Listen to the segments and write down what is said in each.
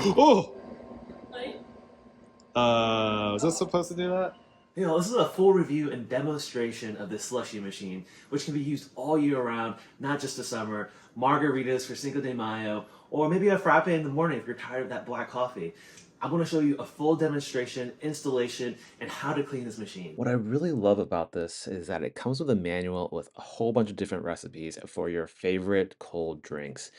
Oh! Was I supposed to do that? This is a full review and demonstration of this slushy machine, which can be used all year round, not just the summer. Margaritas for Cinco de Mayo, or maybe a frappe in the morning if you're tired of that black coffee. I'm going to show you a full demonstration, installation, and how to clean this machine. What I really love about this is that it comes with a manual with a whole bunch of different recipes for your favorite cold drinks.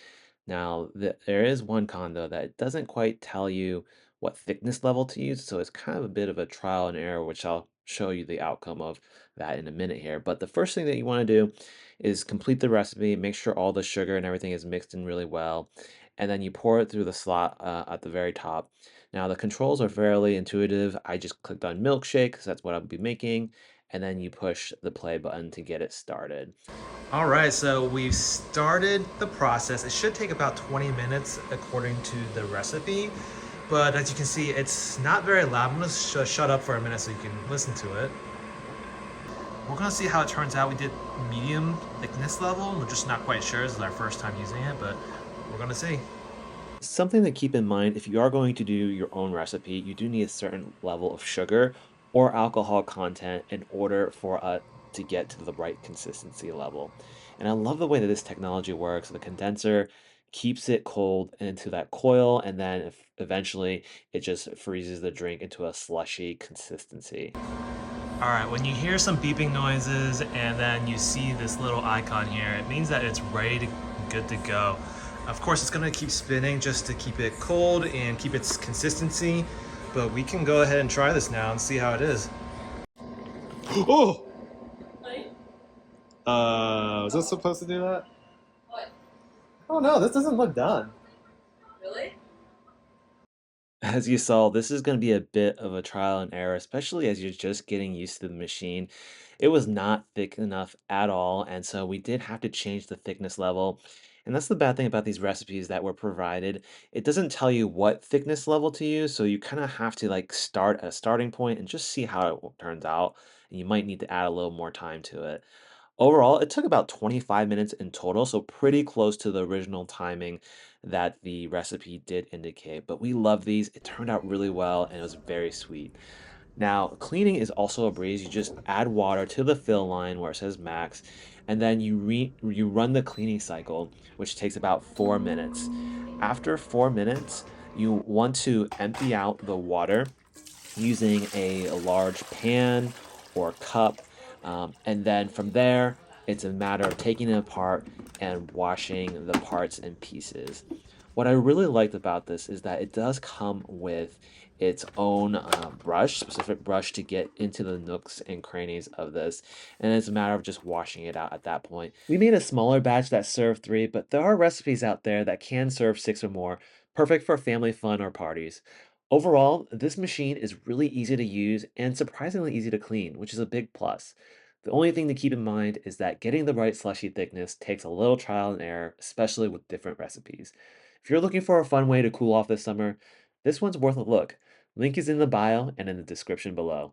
Now, there is one con though that it doesn't quite tell you what thickness level to use, so it's kind of a bit of a trial and error, which I'll show you the outcome of that in a minute here. But the first thing that you want to do is complete the recipe, make sure all the sugar and everything is mixed in really well, and then you pour it through the slot at the very top. Now, the controls are fairly intuitive. I just clicked on milkshake because that's what I'll be making, and then you push the play button to get it started. All right, so we've started the process. It should take about 20 minutes according to the recipe, but as you can see, it's not very loud. I'm gonna shut up for a minute so you can listen to it. We're gonna see how it turns out. We did medium thickness level. We're just not quite sure. This is our first time using it, but we're gonna see. Something to keep in mind if you are going to do your own recipe, you do need a certain level of sugar or alcohol content in order for to get to the right consistency level. And I love the way that this technology works. The condenser keeps it cold into that coil, and then eventually it just freezes the drink into a slushy consistency. All right, when you hear some beeping noises and then you see this little icon here, it means that it's ready to good to go. Of course, it's gonna keep spinning just to keep it cold and keep its consistency, but we can go ahead and try this now and see how it is. Oh! Was I supposed to do that? What? Oh no, this doesn't look done. Really? As you saw, this is going to be a bit of a trial and error, especially as you're just getting used to the machine. It was not thick enough at all, and so we did have to change the thickness level. And that's the bad thing about these recipes that were provided. It doesn't tell you what thickness level to use, so you kind of have to like start at a starting point and just see how it turns out. And you might need to add a little more time to it. Overall, it took about 25 minutes in total, so pretty close to the original timing that the recipe did indicate. But we love these. It turned out really well and it was very sweet. Now, cleaning is also a breeze. You just add water to the fill line where it says max, and then you run the cleaning cycle, which takes about 4 minutes. After 4 minutes, you want to empty out the water using a large pan or cup. And then from there, it's a matter of taking it apart and washing the parts and pieces. What I really liked about this is that it does come with its own brush, specific brush to get into the nooks and crannies of this. And it's a matter of just washing it out at that point. We made a smaller batch that served 3, but there are recipes out there that can serve 6 or more, perfect for family fun or parties. Overall, this machine is really easy to use and surprisingly easy to clean, which is a big plus. The only thing to keep in mind is that getting the right slushy thickness takes a little trial and error, especially with different recipes. If you're looking for a fun way to cool off this summer, this one's worth a look. Link is in the bio and in the description below.